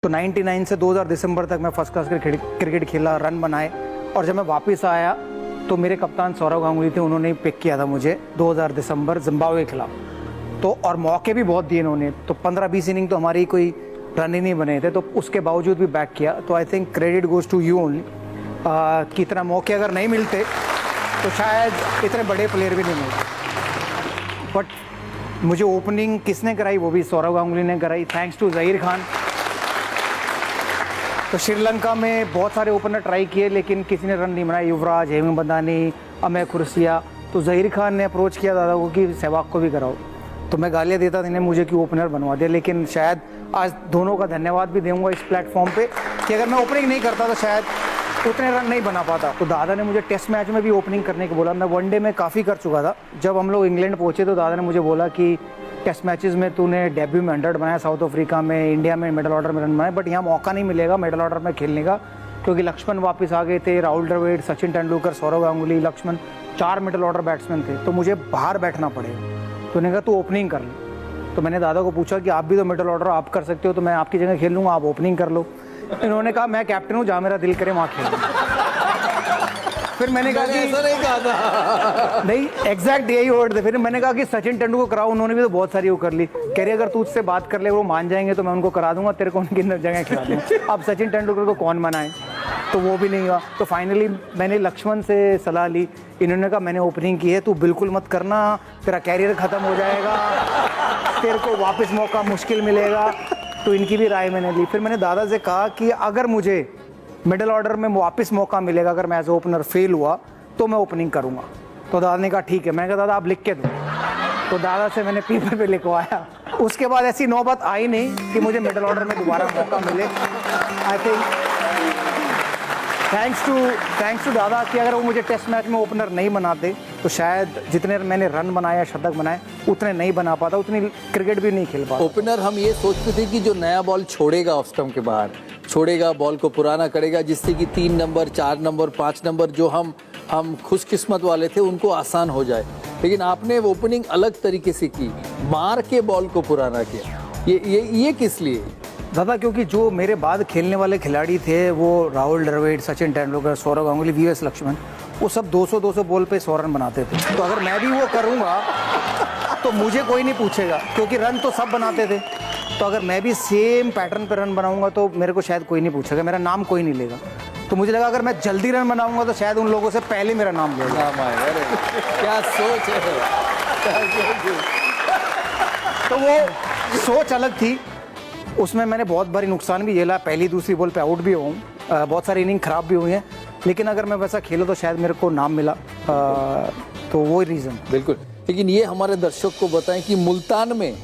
तो 99 से 2000 दिसंबर तक मैं फर्स्ट क्लास क्रिकेट खेला, रन बनाए, और जब मैं वापस आया तो मेरे कप्तान सौरव गांगुली थे, उन्होंने पिक किया था मुझे 2000 दिसंबर जिम्बाब्वे के खिलाफ। तो और मौके भी बहुत दिए इन्होंने, तो 15-20 इनिंग तो हमारी कोई रन ही नहीं बने थे, तो उसके बावजूद भी बैक किया। तो I think credit goes to you only, कि इतना मौके अगर नहीं मिलते तो शायद इतने बड़े प्लेयर भी नहीं मिलते। बट मुझे ओपनिंग किसने कराई, वो भी सौरव गांगुली ने कराई, थैंक्स टू ज़हीर खान। तो श्रीलंका में बहुत सारे ओपनर ट्राई किए लेकिन किसी ने रन नहीं बनाया, युवराज, हेमंत बंदानी, अमय खुरसिया। तो ज़हीर खान ने अप्रोच किया दादा को कि सहवाग को भी कराओ, तो मैं गालियाँ देता था इन्हें, मुझे क्यों ओपनर बनवा दिया। लेकिन शायद आज दोनों का धन्यवाद भी दूंगा इस प्लेटफॉर्म पे कि अगर मैं ओपनिंग नहीं करता तो शायद उतने रन नहीं बना पाता। तो दादा ने मुझे टेस्ट मैच में भी ओपनिंग करने को बोला। मैं वनडे में काफ़ी कर चुका था। जब हम लोग इंग्लैंड पहुँचे तो दादा ने मुझे बोला कि टेस्ट मैचेस में तूने डेब्यू में 100 बनाया, साउथ अफ्रीका में, इंडिया में मिडिल ऑर्डर में रन बनाए, बट यहाँ मौका नहीं मिलेगा मिडिल ऑर्डर में खेलने का, क्योंकि लक्ष्मण वापस आ गए थे, Rahul Dravid, Sachin Tendulkar, Sourav Ganguly, Laxman, 4 middle order batsman थे, तो मुझे बाहर बैठना पड़ेगा। तो उन्होंने कहा तू ओपनिंग कर ले। तो मैंने दादा को पूछा कि आप भी तो मिडिल ऑर्डर आप कर सकते हो, तो मैं आपकी जगह खेल लूँगा, आप ओपनिंग कर लो। इन्होंने कहा मैं कैप्टन हूँ, जहाँ मेरा दिल करे वहाँ खेल। फिर मैंने कहा कि ऐसा नहीं कहा था। नहीं, एग्जैक्ट यही वर्ड थे। फिर मैंने कहा कि सचिन तेंदुलकर को कराओ, उन्होंने भी तो बहुत सारी वो कर ली। कह रही अगर तू उससे बात कर ले वो मान जाएंगे तो मैं उनको करा दूंगा, तेरे को उनकी जगह खिला दूंगा। अब सचिन तेंदुलकर को कौन मनाए, तो वो भी नहीं हुआ। तो फाइनली मैंने लक्ष्मण से सलाह ली, इन्होंने कहा मैंने ओपनिंग की है, तू बिल्कुल मत करना, तेरा कैरियर ख़त्म हो जाएगा, तेरे को वापस मौका मुश्किल मिलेगा। तो इनकी भी राय मैंने ली। फिर मैंने दादा से कहा कि अगर मुझे मिडिल ऑर्डर में वापस मौका मिलेगा, अगर मैं एज ओपनर फेल हुआ तो मैं ओपनिंग करूंगा। तो दादा ने कहा ठीक है। मैंने कहा दादा आप लिख के दो। तो दादा से मैंने पेपर पे लिखवाया। उसके बाद ऐसी नौबत आई नहीं कि मुझे मिडिल ऑर्डर में दोबारा मौका मिले। आई थिंक थैंक्स टू दादा कि अगर वो मुझे टेस्ट मैच में ओपनर नहीं बनाते तो शायद जितने मैंने रन बनाए, शतक बनाए, उतने नहीं बना पाता, उतनी क्रिकेट भी नहीं खेल पाता। ओपनर हम ये सोचते थे कि जो नया बॉल छोड़ेगा ऑफ स्टंप के बाहर, छोड़ेगा, बॉल को पुराना करेगा, जिससे कि 3 नंबर, 4 नंबर, 5 नंबर जो हम खुशकिस्मत वाले थे उनको आसान हो जाए। लेकिन आपने ओपनिंग अलग तरीके से की, मार के बॉल को पुराना किया। ये किस लिए दादा? क्योंकि जो मेरे बाद खेलने वाले खिलाड़ी थे वो राहुल द्रविड़, सचिन तेंदुलकर, सौरव गांगुली, वीएस लक्ष्मण, वो सब 200-200 बॉल पे 100 रन बनाते थे। तो अगर मैं भी वो करूँगा तो मुझे कोई नहीं पूछेगा, क्योंकि रन तो सब बनाते थे। तो अगर मैं भी सेम पैटर्न पे रन बनाऊंगा तो मेरे को शायद कोई नहीं पूछेगा, मेरा नाम कोई नहीं लेगा। तो मुझे लगा अगर मैं जल्दी रन बनाऊंगा तो शायद उन लोगों से पहले मेरा नाम लेगा। क्या सोच है? तो वो सोच अलग थी, उसमें मैंने बहुत बारी नुकसान भी झेला, पहली दूसरी बॉल पे आउट भी हुआ हूँ, बहुत सारी इनिंग खराब भी हुई हैं, लेकिन अगर मैं वैसा खेला तो शायद मेरे को नाम मिला। तो वो रीज़न। बिल्कुल। लेकिन ये हमारे दर्शक को बताएं कि मुल्तान में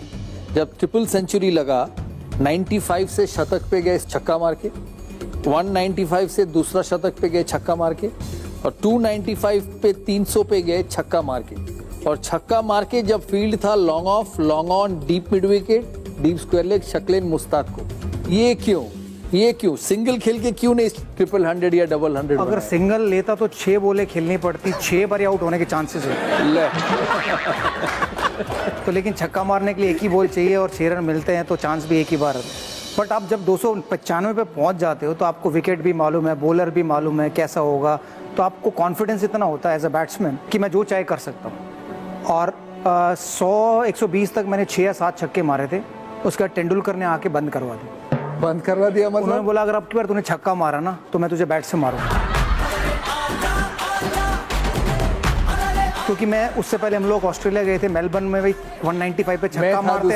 जब ट्रिपल सेंचुरी लगा, 95 से शतक पे गए छक्का मार के, 195 से दूसरा शतक पे गए छक्का मार के, और 295 पे 300 पे गए छक्का मार के, और छक्का मार के जब फील्ड था long off, long on, deep mid wicket, deep square leg, Saqlain Mushtaq को। ये क्यों सिंगल खेल के क्यों नहीं 100 या 100? अगर सिंगल लेता तो 6 बॉलें खेलनी पड़ती, 6 बार आउट होने के चांसेस है। तो लेकिन छक्का मारने के लिए एक ही बॉल चाहिए और 6 रन मिलते हैं, तो चांस भी एक ही बार। बट आप जब 295 पे पहुंच जाते हो तो आपको विकेट भी मालूम है, बॉलर भी मालूम है कैसा होगा, तो आपको कॉन्फिडेंस इतना होता है एज अ बैट्समैन कि मैं जो चाहे कर सकता हूँ। और 100-120 तक मैंने 6 या 7 छक्के मारे थे। उसके बाद तेंदुलकर ने आके बंद करवा दिया। मतलब उन्होंने बोला अगर अब की बार तूने छक्का मारा ना तो मैं तुझे बैट से मारूंगा। क्योंकि मैं उससे पहले हम लोग ऑस्ट्रेलिया गए थे, मेलबर्न में भाई 195 पे छक्का मारते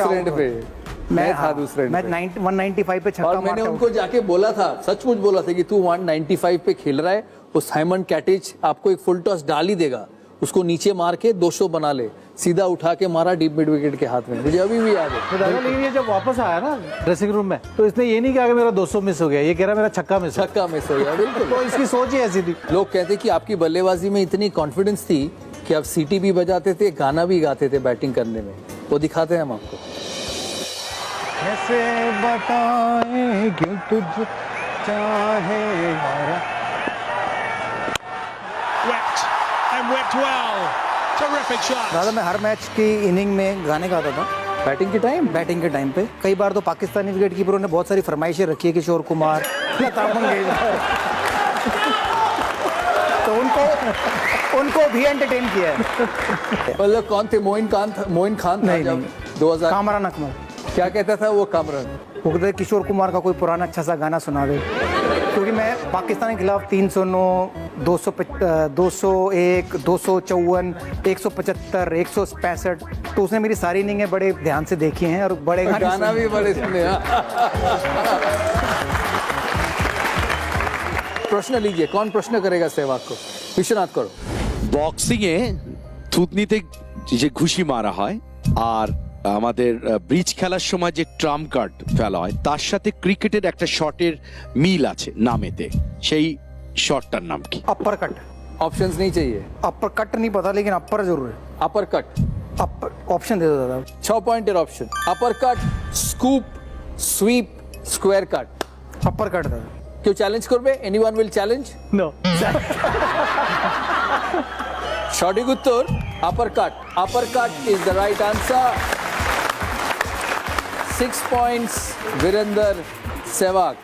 मैं था दूसरे एंड पे। 195 पे छक्का और मैंने उनको जाके बोला था, सचमुच बोला था कि तू 195 पे खेल रहा है, वो साइमन कैटेज आपको एक फुल टॉस डाल ही देगा, उसको नीचे मार के 200 बना ले। सीधा उठा के मारा डीप मिड विकेट के हाथ में, मुझे अभी भी याद है। लेकिन ये जब वापस आया ना ड्रेसिंग रूम में, तो इसने ये नहीं कहा कि मेरा 200 मिस हो गया, ये कह रहा मेरा छक्का मिस हो गया। बिल्कुल। तो इसकी सोच ही ऐसी थी। लोग कहते कि आपकी बल्लेबाजी में इतनी कॉन्फिडेंस थी कि आप सीटी भी बजाते थे, गाना भी गाते थे बैटिंग करने में। वो दिखाते हैं हम आपको। कैसे बताएं क्यों तुझ चाहे Wept well. Terrific shot. दादा मैं हर मैच की इनिंग में गाने गाता था, बैटिंग के टाइम बैटिंग के टाइम पे कई बार तो पाकिस्तानी विकेट कीपरों ने बहुत सारी फरमाइशें रखी है, किशोर कुमार, लता मंगेशकर, तो उनको भी एंटरटेन किया है। मतलब कौन थे? मोइन खान था नहीं, जब नहीं। 2000 कामरान अकमल। क्या कहता था वो कामरान? वो कहते किशोर कुमार का कोई पुराना अच्छा सा गाना सुना दे, क्योंकि मैं पाकिस्तान के खिलाफ 309, 201, 254, 175, 165, तो उसने मेरी सारी इनिंगें बड़े ध्यान से देखी हैं और बड़े गाना भी बड़े सुने। प्रश्न लीजिए, कौन प्रश्न करेगा सहवाग को? विश्वनाथ करो। বক্সিং এ থুতনিতে যে ঘুষি মারা হয় আর আমাদের ব্রিজ খেলার সময় যে ট্রাম্প কার্ড ফেলা হয় তার সাথে ক্রিকেটের একটা শটের মিল আছে নামেতে, সেই শটটার নাম কি? Upper cut. ऑप्शंस नहीं चाहिए? अपर कट नहीं पता, लेकिन अपर जरूर है। अपर कट, अपर ऑप्शन दे दो दादा। 6 pointer option. Upper cut, scoop, sweep, square cut. Upper cut दादा। क्यों चैलेंज করবে? Anyone will challenge? नो। সঠিক উত্তর upper cut. Upper cut is the right answer. 6 points Virender Sehwag.